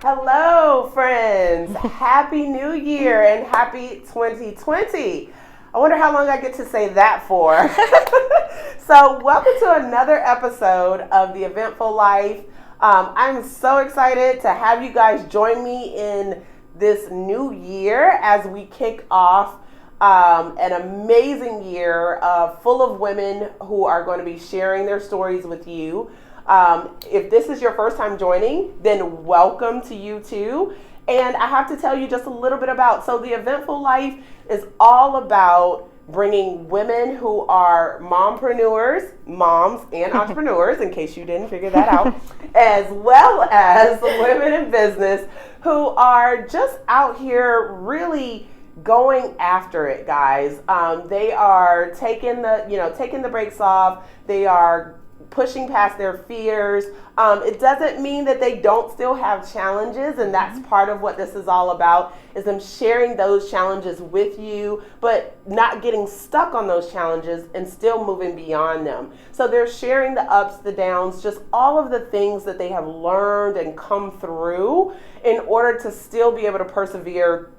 Hello, friends. Happy New Year and happy 2020. I wonder how long I get to say that for. So welcome to another episode of the Eventful Life. I'm so excited to have you guys join me in this new year as we kick off an amazing year full of women who are going to be sharing their stories with you. If this is your first time joining, then welcome to you too. And I have to tell you just a little bit so the Eventful Life is all about bringing women who are mompreneurs, moms and entrepreneurs, in case you didn't figure that out, as well as women in business who are just out here really going after it, guys. They are taking the brakes off. They are pushing past their fears. It doesn't mean that they don't still have challenges, and that's part of what this is all about, is them sharing those challenges with you, but not getting stuck on those challenges and still moving beyond them. So they're sharing the ups, the downs, just all of the things that they have learned and come through in order to still be able to persevere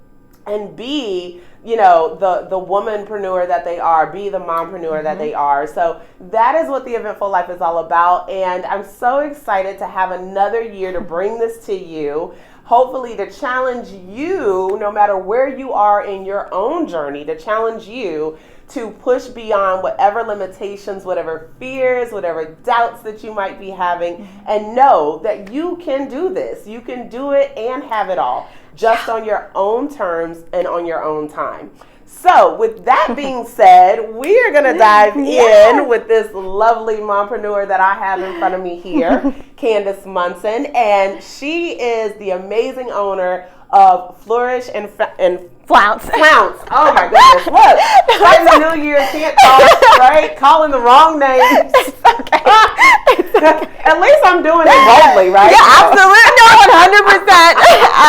and be, the womanpreneur that they are, be the mompreneur that they are. So that is what the Eventful Life is all about. And I'm so excited to have another year to bring this to you. Hopefully to challenge you, no matter where you are in your own journey, to challenge you to push beyond whatever limitations, whatever fears, whatever doubts that you might be having, and know that you can do this. You can do it and have it all, just on your own terms and on your own time. So with that being said, we are going to dive in with this lovely mompreneur that I have in front of me here, Candice Munson, and she is the amazing owner of Flourish and Flounce. Oh my goodness. Look, in the new year, can't talk, right? Calling the wrong names. It's okay. At least I'm doing it boldly, right? Yeah, absolutely. No, 100%.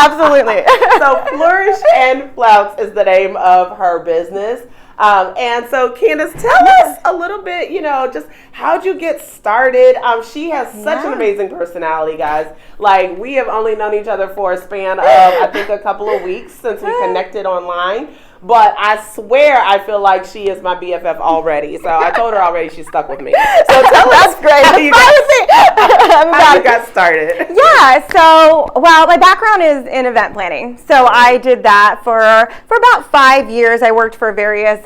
Absolutely. So Flourish and Flounce is the name of her business. And so Candice, tell us a little bit, just how'd you get started? She has such an amazing personality, guys. Like, we have only known each other for a span of, I think, a couple of weeks since we connected online. But I swear I feel like she is my BFF already. So I told her already she's stuck with me. So tell us how you got started. Yeah, so, my background is in event planning. So I did that for about 5 years. I worked for various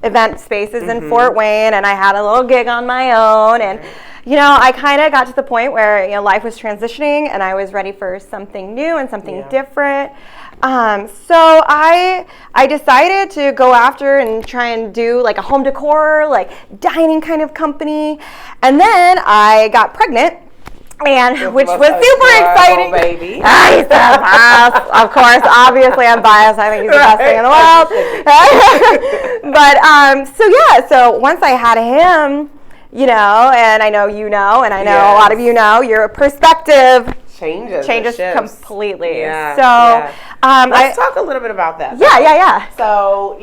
event spaces in Fort Wayne, and I had a little gig on my own. And, I kind of got to the point where, life was transitioning, and I was ready for something new and something different. So I decided to go after and try and do like a home decor, like dining kind of company. And then I got pregnant, which was super exciting. Baby. He's the best. Of course, obviously I'm biased. I think he's the best thing in the world. But so once I had him, and I know and I know a lot of your perspective changes completely. Yeah, let's talk a little bit about that. Yeah. So,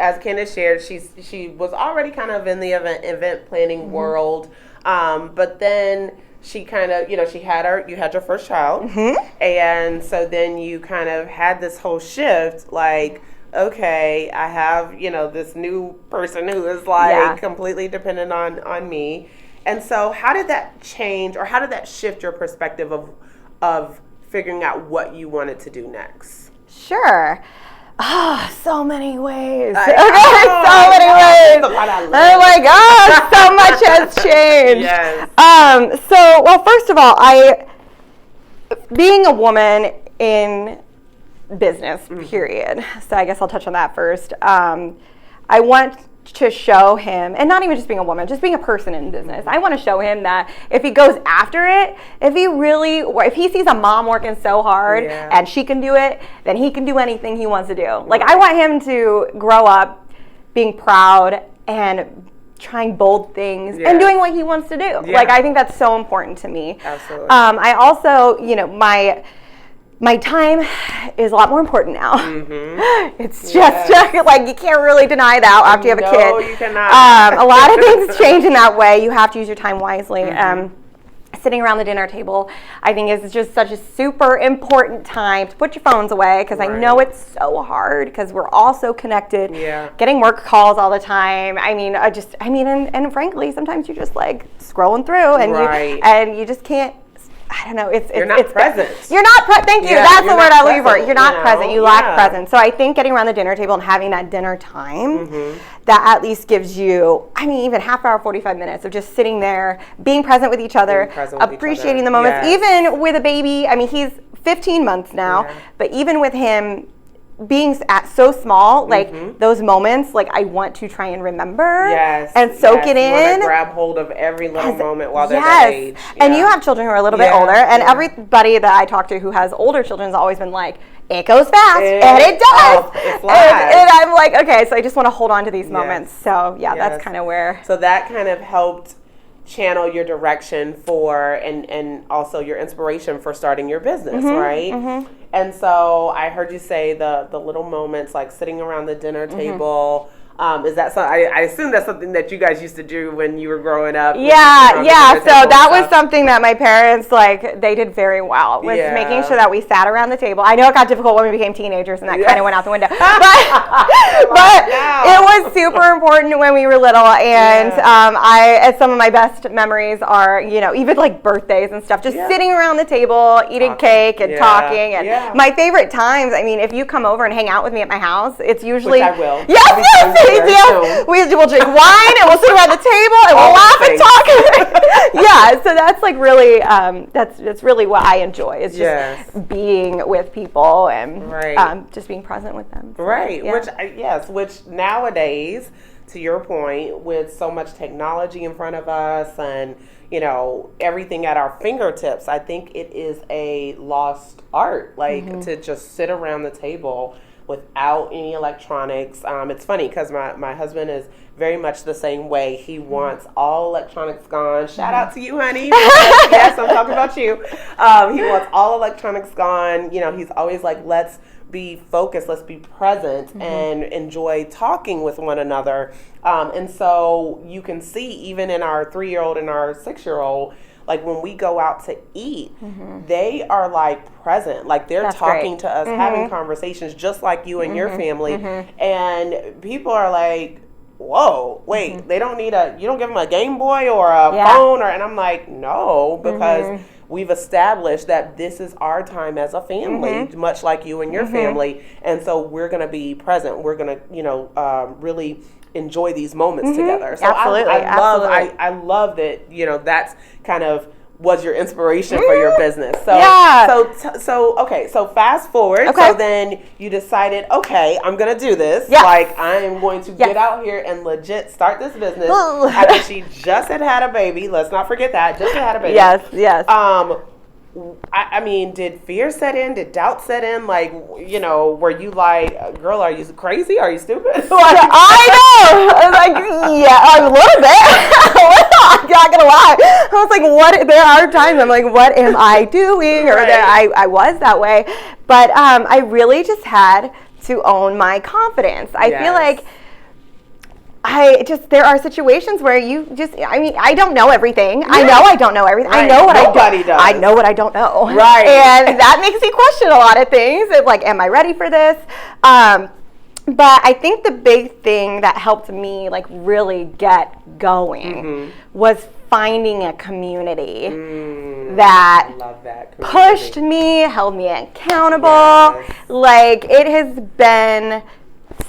as Candice shared, she was already kind of in the event planning world, but then she kind of, you had your first child, and so then you kind of had this whole shift, like, okay, I have, this new person who is like completely dependent on me. And so how did that change, or how did that shift your perspective of figuring out what you wanted to do next? Sure. So many ways. So many ways. Oh my gosh, so much has changed. Yes. First of all, being a woman in business, period. So I guess I'll touch on that first. I want to show him, and not even just being a woman, just being a person in business. I want to show him that if he goes after it, if he sees a mom working so hard and she can do it, then he can do anything he wants to do. Like, I want him to grow up being proud and trying bold things and doing what he wants to do. Like, I think that's so important to me. Absolutely. I also, my time is a lot more important now. It's just like, you can't really deny that after you have a kid. No, you cannot. A lot of things change in that way. You have to use your time wisely. sitting around the dinner table, I think is just such a super important time to put your phones away, because I know it's so hard because we're all so connected, getting work calls all the time. I mean, and frankly, sometimes you're just like scrolling through and you just can't. I don't know. You're not present. You're not present. Thank you. That's the word I'm looking for. You're not present. You lack presence. So I think getting around the dinner table and having that dinner time, that at least gives you, even half hour, 45 minutes of just sitting there, being present with each other, appreciating the moments. Even with a baby, he's 15 months now, but even with him being so small, like those moments, like I want to try and remember and soak it in. You want to grab hold of every little moment while they're that age. And you have children who are a little bit older, and everybody that I talk to who has older children has always been like, it goes fast, and it does. It flies. And I'm like, okay, so I just want to hold on to these moments. So that's kind of where. So that kind of helped channel your direction for and also your inspiration for starting your business, right? And so I heard you say the little moments, like sitting around the dinner table. Is that something? I assume that's something that you guys used to do when you were growing up. Yeah. So that was something that my parents, they did very well with making sure that we sat around the table. I know it got difficult when we became teenagers, and that kind of went out the window. But it was super important when we were little, and some of my best memories are, even like birthdays and stuff, just sitting around the table, eating cake and talking. And my favorite times, if you come over and hang out with me at my house, it's usually. Which I will. Yes. We'll drink wine and we'll sit around the table and we'll laugh and talk. So that's like really that's really what I enjoy, is just being with people and just being present with them. Which nowadays, to your point, with so much technology in front of us and everything at our fingertips, I think it is a lost art, to just sit around the table without any electronics. It's funny because my husband is very much the same way. He wants all electronics gone. Shout out to you, honey. Yes, I'm talking about you. He wants all electronics gone. He's always like, let's be focused, let's be present and enjoy talking with one another. And so you can see, even in our 3-year-old and our 6-year-old, like when we go out to eat, they are like present, like they're talking to us, having conversations just like you and your family. And people are like, whoa, wait, they don't need you don't give them a Game Boy or a phone, and I'm like, no, because we've established that this is our time as a family, much like you and your family. And so we're going to be present. We're going to, really enjoy these moments together. So I love that, that's kind of was your inspiration for your business. So so fast forward. So then you decided, okay, I'm gonna do this. Like I am going to get out here and legit start this business. After she just had a baby. Let's not forget that. Just had a baby. Yes. Did fear set in? Did doubt set in? Like, were you like, girl, are you crazy? Are you stupid? I know. I was like, a little bit. I'm not gonna lie. I was like, there are times I'm like, what am I doing? Or I was that way. But I really just had to own my confidence. I feel like there are situations where I don't know everything. I know I don't know everything. I know what Nobody does. I know what I don't know. Right. And that makes me question a lot of things. It's like, am I ready for this? But I think the big thing that helped me really get going was finding a community that pushed me, held me accountable. It has been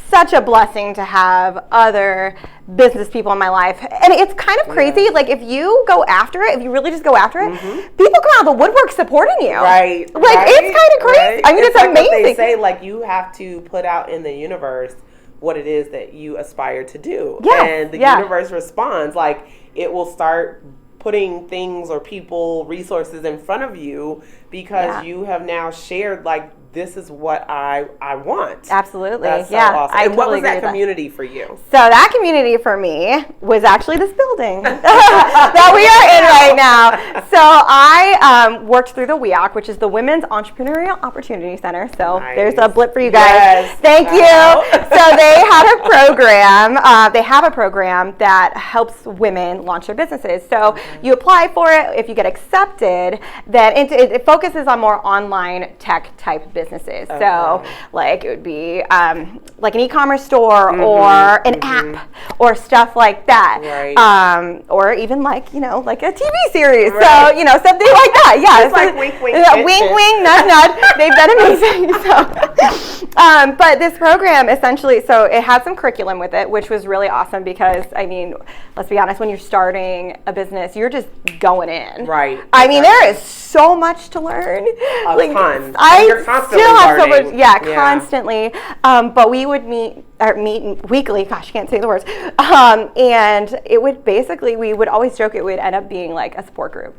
such a blessing to have other business people in my life. And it's kind of crazy. If you go after it, if you really just go after it, people come out of the woodwork supporting you. Right. It's kind of crazy. It's amazing. What they say, you have to put out in the universe what it is that you aspire to do. And the universe responds. It will start putting things or people, resources in front of you because you have now shared, this is what I want. Absolutely. That's so awesome. And what was that community for you? So that community for me was actually this building that we are in right now. So I worked through the WEOC, which is the Women's Entrepreneurial Opportunity Center. So there's a blip for you guys. Yes. Thank you. So they had a program. They have a program that helps women launch their businesses. So you apply for it. If you get accepted, then it focuses on more online tech type businesses. Okay. So like it would be like an e-commerce store or an app or stuff like that. Right. Or even like, like a TV series. Right. So, something like that. Yeah. It's like wink, wink. Wink, wink, nudge, nudge. They've done amazing. So, but this program essentially, so it had some curriculum with it, which was really awesome because, let's be honest, when you're starting a business, you're just going in. Right. There is so much to learn. A ton. You're constantly still have learning. so much, constantly. But we would meet weekly. Gosh, I can't say the words. And it would basically, we would always joke it would end up being like a support group.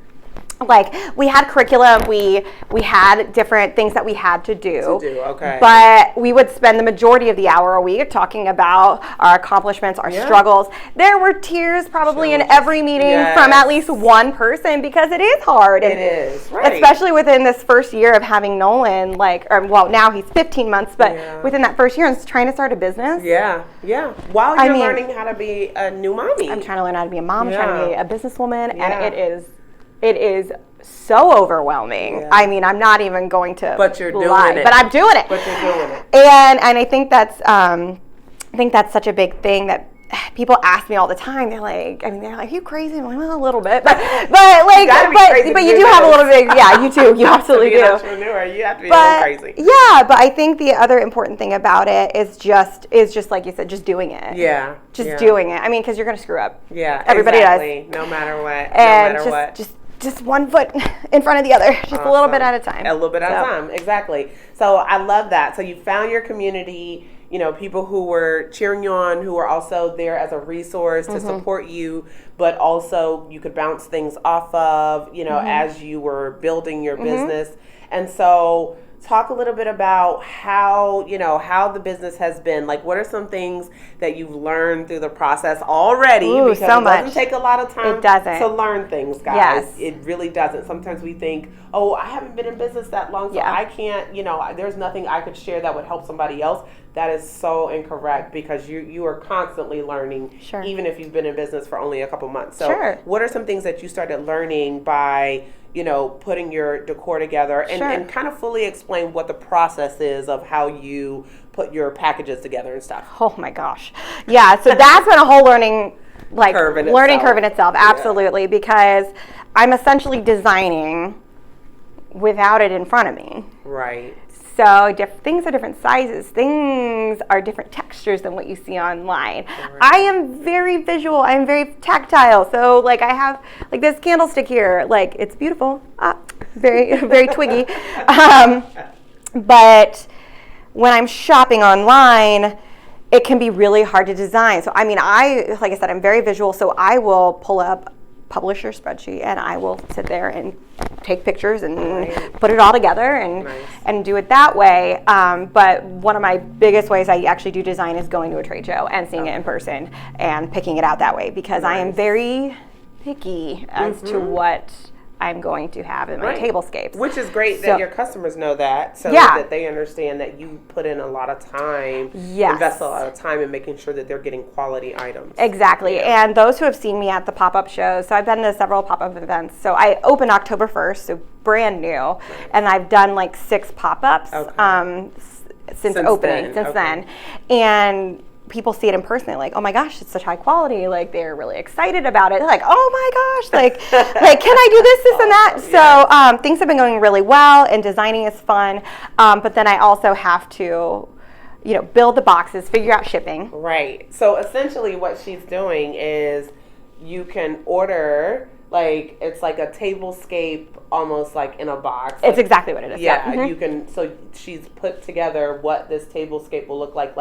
Like we had curriculum, we had different things that we had to do. Okay. But we would spend the majority of the hour a week talking about our accomplishments, our struggles. There were tears probably in every meeting from at least one person because it is hard. It is, right. Especially within this first year of having Nolan, now he's 15 months, but within that first year and trying to start a business. Yeah. While you're learning how to be a new mommy. I'm trying to learn how to be a mom, trying to be a businesswoman, and it is so overwhelming. Yeah. I'm not even going to But you're doing it. But I'm doing it. But you're doing it. And I think that's such a big thing that people ask me all the time. They're like, you crazy? I'm like, well, a little bit, but you do have a little bit. Yeah, you do. You absolutely do. To be an entrepreneur, you have to be a little crazy. Yeah, but I think the other important thing about it is just like you said, just doing it. Yeah. Just doing it. Because you're going to screw up. Yeah. Everybody does. No matter what. And just one foot in front of the other, just a little bit at a time. A little bit at a time, exactly. So I love that. So you found your community, people who were cheering you on, who were also there as a resource to support you, but also you could bounce things off of, as you were building your business. And so talk a little bit about how the business has been. Like, what are some things that you've learned through the process already? Because so it doesn't take a lot of time to learn things, guys. Yes. It really doesn't. Sometimes we think, oh, I haven't been in business that long, so I can't, there's nothing I could share that would help somebody else. That is so incorrect because you are constantly learning, even if you've been in business for only a couple months. So what are some things that you started learning by putting your decor together and kind of fully explain what the process is of how you put your packages together and stuff? Oh my gosh. Yeah. So that's been a whole learning curve in itself. Absolutely. Because I'm essentially designing without it in front of me. Right. So things are different sizes. Things are different textures than what you see online. Right. I am very visual. I'm very tactile. So I have this candlestick here. It's beautiful. Very, very twiggy. But when I'm shopping online, it can be really hard to design. So like I said, I'm very visual. So I will pull up publisher spreadsheet and I will sit there and take pictures and put it all together and do it that way. But one of my biggest ways I actually do design is going to a trade show and seeing it in person and picking it out that way because I am very picky as to what I'm going to have in my tablescapes. Which is great that your customers know that so that they understand that you put in a lot of time, invest a lot of time in making sure that they're getting quality items. Exactly. Yeah. And those who have seen me at the pop-up shows, so I've been to several pop-up events. So I opened October 1st, so brand new, and I've done 6 pop-ups since opening, then. And people see it in person, they're like, oh my gosh, it's such high quality. They're really excited about it. They're like, oh my gosh, can I do this and that? So things have been going really well and designing is fun. But then I also have to, build the boxes, figure out shipping. Right. So essentially what she's doing is you can order it's like a tablescape almost in a box. It's exactly what it is. Yeah, you can, so she's put together what this tablescape will look like.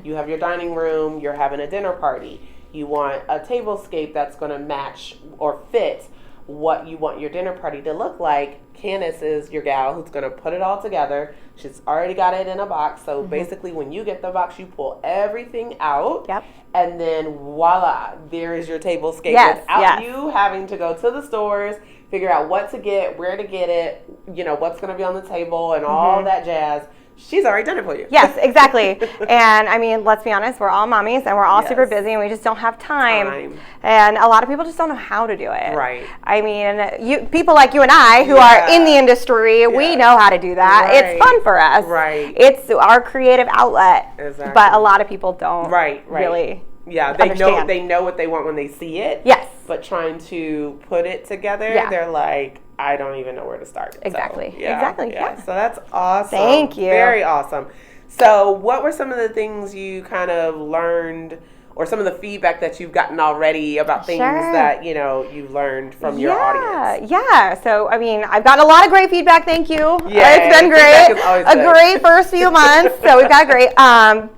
You have your dining room, you're having a dinner party. You want a tablescape that's going to match or fit what you want your dinner party to look like, Candice is your gal who's going to put it all together. She's already got it in a box. So basically, when you get the box, you pull everything out. Yep. And then voila, there is your tablescape without you having to go to the stores, figure out what to get, where to get it, what's going to be on the table and all that jazz. She's already done it for you. Yes, exactly. And I mean, let's be honest, we're all mommies and we're all super busy and we just don't have time. And a lot of people just don't know how to do it. Right. I mean, people like you and I who are in the industry, we know how to do that. Right. It's fun for us. Right. It's our creative outlet. Exactly. But a lot of people don't really understand. They know what they want when they see it. Yes. But trying to put it together, they're like, I don't even know where to start. Exactly. So, Exactly. Yeah. So that's awesome. Thank you. Very awesome. So what were some of the things you kind of learned, or some of the feedback that you've gotten already about things that, you've learned from your audience? Yeah. So, I mean, I've gotten a lot of great feedback. Thank you. Yeah, it's been great. Great first few months. So we've got great.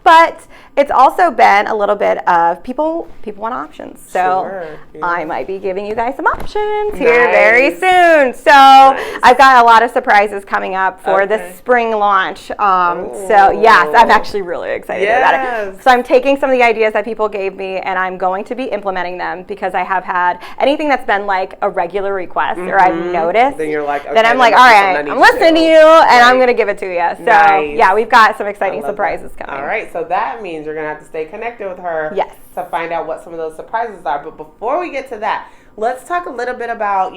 But it's also been a little bit of people want options. So I might be giving you guys some options here very soon. So I've got a lot of surprises coming up for the spring launch. So yes, I'm actually really excited about it. So I'm taking some of the ideas that people gave me and I'm going to be implementing them, because I have had anything that's been like a regular request or I've noticed. Then you're like, okay, then I'm like, all right, I'm listening to you and I'm going to give it to you. So yeah, we've got some exciting surprises coming. All right, so that means you're going to have to stay connected with her to find out what some of those surprises are. But before we get to that, let's talk a little bit about,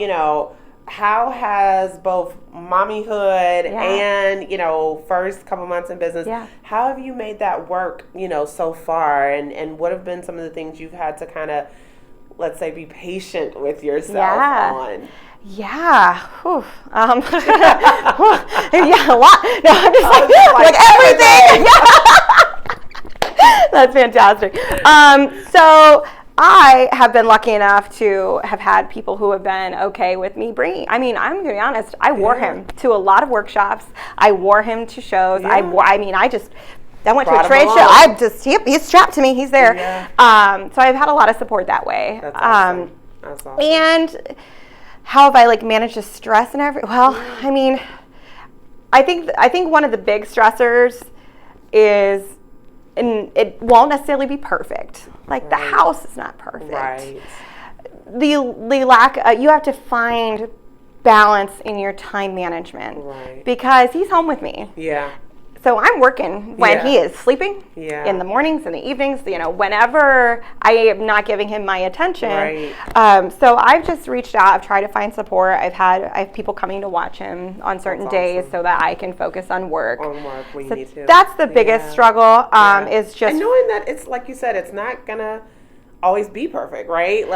how has both mommyhood and, first couple months in business, how have you made that work, so far? And what have been some of the things you've had to kind of, let's say, be patient with yourself on? Yeah. Whew. A lot. No, I'm just like everything. That's fantastic. So I have been lucky enough to have had people who have been okay with me bringing. I mean, I'm going to be honest. I wore him to a lot of workshops. I wore him to shows. I went to a trade show. He's strapped to me. He's there. So I've had a lot of support that way. That's awesome. That's awesome. And how have I managed to stress and everything? Well, I mean, I think one of the big stressors is, and it won't necessarily be perfect. The house is not perfect. Right. The lack, you have to find balance in your time management. Right. Because he's home with me. Yeah. So I'm working when he is sleeping, in the mornings, in the evenings, whenever I am not giving him my attention. Right. So I've just reached out. I've tried to find support. I have people coming to watch him on certain days so that I can focus on work. When so you need to. That's the biggest struggle. Is just, and knowing that it's like you said, it's not gonna always be perfect, right?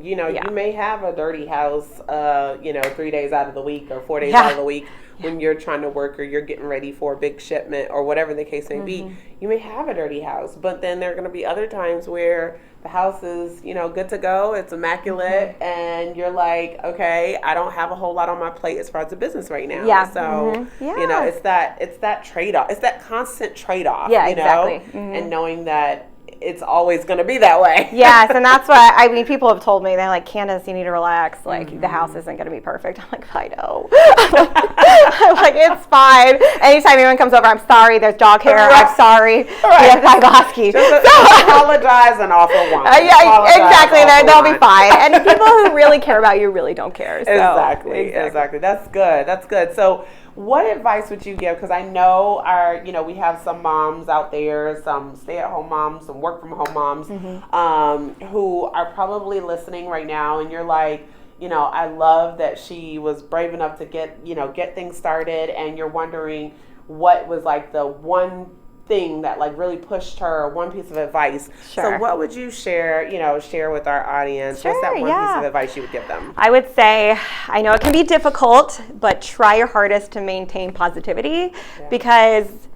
You may have a dirty house, 3 days out of the week or 4 days out of the week. When you're trying to work or you're getting ready for a big shipment or whatever the case may be, you may have a dirty house, but then there are going to be other times where the house is, good to go, it's immaculate, and you're like, okay, I don't have a whole lot on my plate as far as the business right now. So, it's that trade-off. It's that constant trade-off, exactly. And knowing that it's always going to be that way. Yes, and that's why, people have told me, they're like, Candice, you need to relax. The house isn't going to be perfect. I'm like, I know. I'm like, it's fine. Anytime anyone comes over, I'm sorry, there's dog hair. I'm sorry. We have 5 huskies. Apologize and offer wine. Exactly. They'll be fine. And people who really care about you really don't care. So. Exactly. That's good. So what advice would you give? Because I know we have some moms out there, some stay-at-home moms, some work-from-home moms, who are probably listening right now, and you're like, I love that she was brave enough to get things started, and you're wondering what was the one thing that really pushed her, one piece of advice. Sure. So what would you share with our audience? Sure, what's that one piece of advice you would give them? I would say, I know it can be difficult, but try your hardest to maintain positivity because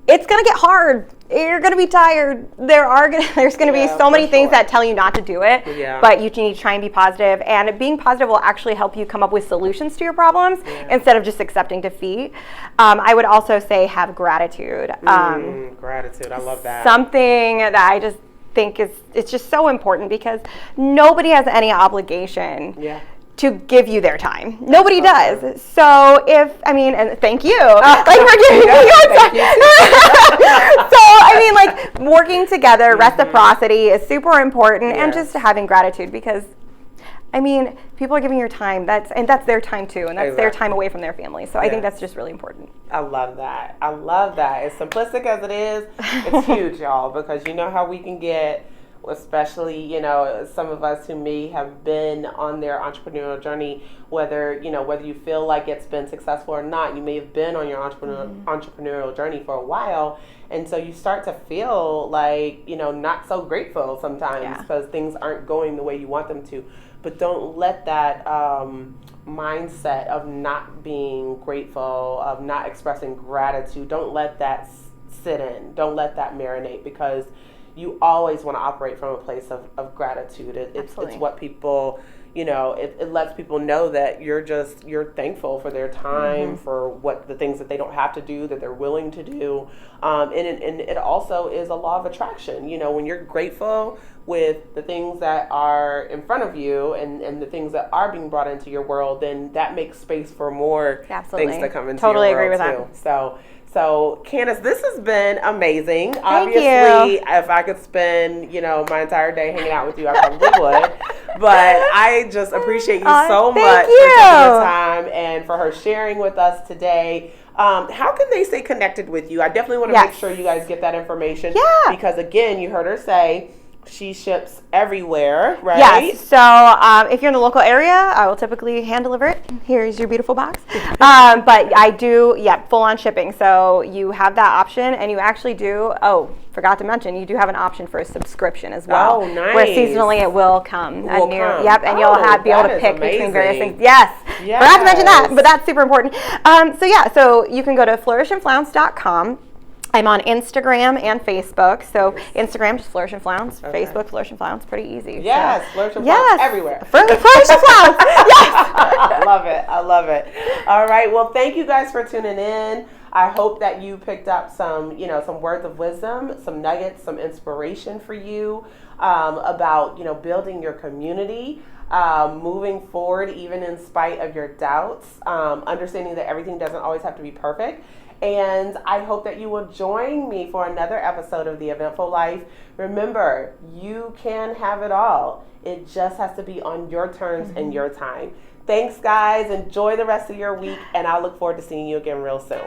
it's going to get hard. You're going to be tired. There's going to be so many things that tell you not to do it, but you need to try and be positive. And being positive will actually help you come up with solutions to your problems instead of just accepting defeat. I would also say have gratitude. Gratitude, I love that. Something that I just think it's just so important because nobody has any obligation to give you their time. Nobody does. So and thank you. Like we're giving you time. So working together, reciprocity is super important, and just having gratitude, because people are giving your time. That's their time too, and that's their time away from their family. So I think that's just really important. I love that. As simplistic as it is, it's huge, y'all, because you know how we can get, especially, some of us who may have been on their entrepreneurial journey, whether you feel like it's been successful or not, you may have been on your entrepreneurial journey for a while. And so you start to feel like, not so grateful sometimes because things aren't going the way you want them to. But don't let that mindset of not being grateful, of not expressing gratitude, don't let that sit in. Don't let that marinate, because you always want to operate from a place of gratitude. It's what people, it lets people know that you're thankful for their time, for the things that they don't have to do, that they're willing to do. And it also is a law of attraction. When you're grateful with the things that are in front of you and the things that are being brought into your world, then that makes space for more things to come into your world. Totally agree with too. that. So, Candice, this has been amazing. Thank Obviously, you. If I could spend, my entire day hanging out with you, I probably would. But I just appreciate you so much for taking the time and for her sharing with us today. How can they stay connected with you? I definitely want to make sure you guys get that information. Yeah. Because, again, you heard her say she ships everywhere, right? Yes. So if you're in the local area, I will typically hand deliver it. Here's your beautiful box. But I do, full on shipping. So you have that option, and you actually do. Oh, forgot to mention, you do have an option for a subscription as well. Oh, nice. Where seasonally it will come. And you'll be able to pick between various things. Yes. Forgot to mention that, but that's super important. So you can go to flourishandflounce.com. I'm on Instagram and Facebook. So Instagram, just Flourish and Flounce. Okay. Facebook, Flourish and Flounce. Pretty easy. Yes, Flourish and Flounce everywhere. Flourish and Flounce. Yes. I love it. All right. Well, thank you guys for tuning in. I hope that you picked up some words of wisdom, some nuggets, some inspiration for you about, building your community, moving forward, even in spite of your doubts, understanding that everything doesn't always have to be perfect. And I hope that you will join me for another episode of The Eventful Life. Remember, you can have it all. It just has to be on your terms and your time. Thanks, guys. Enjoy the rest of your week, and I look forward to seeing you again real soon.